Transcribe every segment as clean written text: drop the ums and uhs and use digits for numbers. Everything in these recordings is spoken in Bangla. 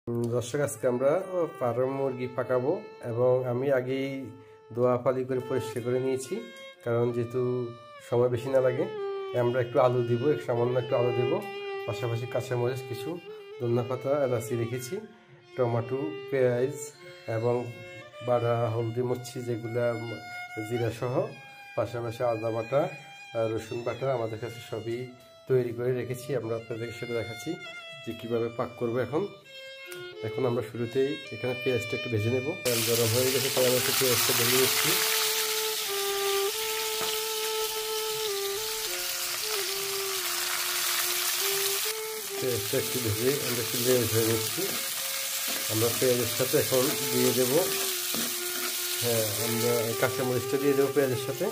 দর্শক, আজকে আমরা ফার্ম মুরগি পাকাবো এবং আমি আগেই দোয়া পালি করে পরিষ্কার করে নিয়েছি, কারণ যেহেতু সময় বেশি না লাগে। আমরা একটু আলু দিব, সামান্য একটু আলু দেব, পাশাপাশি কাঁচামরিচ, কিছু ধনিয়া পাতা, এলাচি রেখেছি, টমেটো, পেঁয়াজ এবং বাটা হলদি মরচি যেগুলা জিরা সহ, পাশাপাশি আদা বাটা, রসুন বাটা আমাদের কাছে সবই তৈরি করে রেখেছি। আমরা আপনাদেরকে সেটা দেখাচ্ছি যে কীভাবে পাক করবো। এখন আমরা শুরুতেই এখানে পেঁয়াজটা একটু ভেজে নেব। তেল গরম হয়ে গেছে, তাই আমরা একটু পেঁয়াজটা ভেজে নিচ্ছি। পেঁয়াজটা একটু ভেজে আমরা একটু লেয়ার হয়ে নিচ্ছি। আমরা পেঁয়াজের সাথে এখন দিয়ে দেব, আমরা কাঁচামরিচটা দিয়ে দেবো পেঁয়াজের সাথে।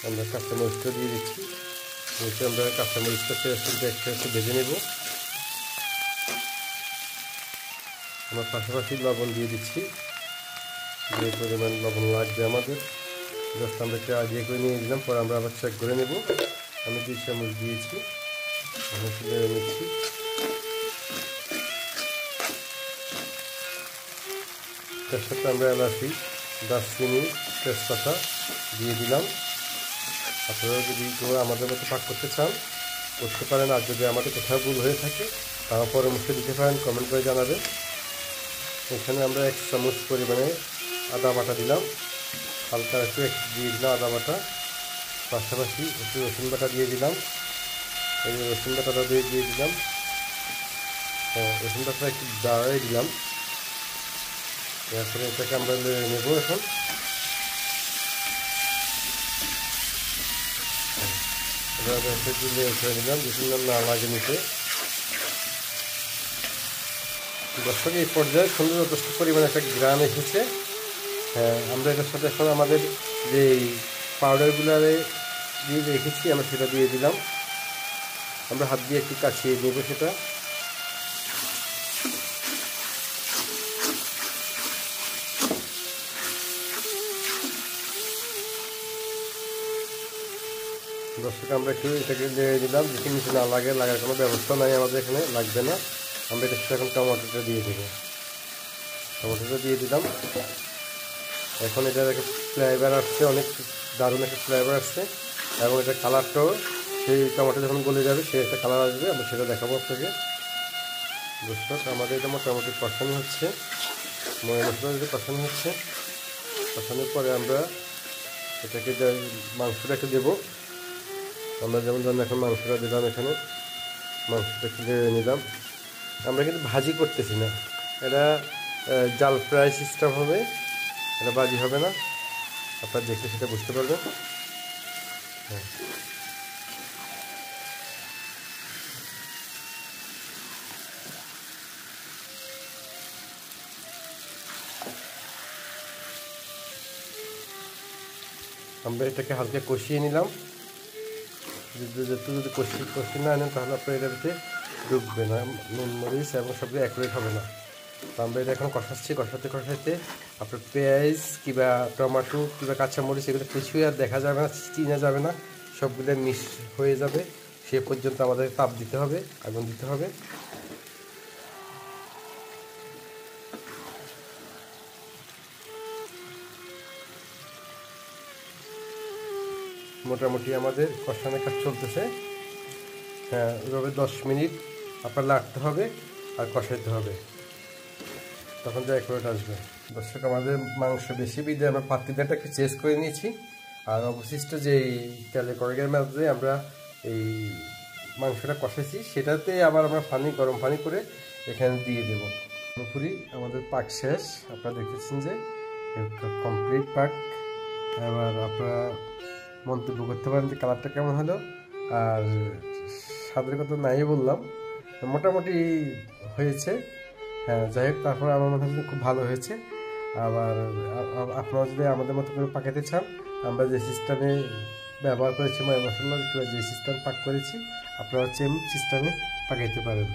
আমরা কাঁচামরিচটা দিয়ে দিচ্ছি। আমরা কাঁচামরিচটা পেঁয়াজটা একটু ভেজে নেব। আমরা পাশাপাশি লবণ দিয়ে দিচ্ছি, যে পরিমাণ লবণ লাগবে আমাদের। জাস্ট আমরা একটু আগে করে নিয়ে দিলাম, পরে আমরা আবার চেক করে নেব। আমি 2 চামচ দিয়েছি, নিচ্ছি। তার সাথে আমরা এলাচি, দারচিনি, তেজপাতা দিয়ে দিলাম। আপনারা যদি আমাদের মতো পাক করতে চান করতে পারেন, আর যদি আমাদের কোথাও ভুল হয়ে থাকে তাও পরামর্শ দিতে পারেন, কমেন্ট করে জানাবেন। এখানে আমরা 1 চামচ পরিমাণে আদা বাটা দিলাম, হালকা একটু দিয়ে দিলাম আদা বাটা, পাশাপাশি একটু রসুন বাটা দিয়ে দিলাম। এই রসুন বাটাটা দিয়ে দিলাম, রসুন বাটাটা একটু দাঁড়াই দিলাম। তারপরে এটাকে আমরা নেব। এখন একটু লেগে দিলাম, যেহেতু না লাগে নিতে। দর্শক, এই পর্যায়ে সুন্দর যথেষ্ট পরিমাণে একটা গ্রাম এসেছে। আমরা এটার সাথে এখন আমাদের যে পাউডারগুলো দিয়ে রেখেছি আমরা সেটা দিয়ে দিলাম। আমরা হাত দিয়ে একটু কাছিয়ে দেব সেটা। দর্শক, আমরা একটু এটাকে দিয়ে দিলাম, যেখানে নিচে না লাগার কোনো ব্যবস্থা নাই আমাদের এখানে, লাগবে না। আমরা এটার সাথে এখন টমেটোটা দিয়ে দেবো। টমেটোটা দিয়ে দিলাম। এখন এটার একটা ফ্লেভার আসছে, অনেক দারুণ একটা ফ্লেভার আসছে, এবং এটার কালারটাও সেই টমেটো যখন গলে যাবে সে একটা কালার আসবে, আমরা সেটা দেখাবো আপনাকে। দর্শক, আমাদের এটা মোটামুটি কষানো হচ্ছে, ময় মশলা যদি কষানো হচ্ছে। কষানোর পরে আমরা এটাকে মাংসটা একটু দেবো। আমরা যেমন ধরুন এখন মাংসটা দিলাম, এখানে মাংসটা একটু দিয়ে নিলাম। আমরা কিন্তু ভাজি করতেছি না, এটা জাল ফ্রাই সিস্টেম হবে, এটা ভাজি হবে না। আপনারা দেখলে সেটা বুঝতে পারবেন। আমরা এটাকে হালকা কষিয়ে নিলাম। যদি কষিয়ে না আনেন তাহলে আপনার এটার ভিতরে ঢুকবে না, নুন মরিচ এবং সবগুলো অ্যাকুরেট হবে না। তো আমরা এটা এখন কষাতে আপনার পেঁয়াজ কিংবা টমেটো কিংবা কাঁচামরিচ এগুলো কিছুই আর দেখা যাবে না, চিনা যাবে না, সবগুলো মিক্স হয়ে যাবে। সে পর্যন্ত আমাদের তাপ দিতে হবে, আগুন দিতে হবে। মোটামুটি আমাদের কষানোর কাজ চলতেছে। এভাবে 10 মিনিট আপনার লাগতে হবে আর কষাইতে হবে, তখন যা অ্যাকুরেট আসবে। দর্শক, আমাদের মাংস বেশি বিধে আমরা পাতিদাটাকে চেঞ্জ করে নিয়েছি, আর অবশিষ্ট যে তেলে কড়াইয়ের মধ্যে আমরা এই মাংসটা কষাইছি সেটাতে আবার আমরা গরম পানি করে এখানে দিয়ে দেবো। পুরোপুরি আমাদের পাক শেষ। আপনারা দেখতেছেন যে কমপ্লিট পাক। এবার আপনারা মন্তব্য করতে পারেন যে কালারটা কেমন হলো, আর স্বাদের কথা নাই বললাম, মোটামুটি হয়েছে। যাই হোক, তারপর আমার মনে হয় খুব ভালো হয়েছে। আবার আপনারা যদি আমাদের মতো করে পাকাতে চান, আমরা যে সিস্টেমে ব্যবহার করেছি ময় মশলা, যে সিস্টেম পাক করেছি, আপনারা সেম সিস্টেমে পাকাইতে পারেন।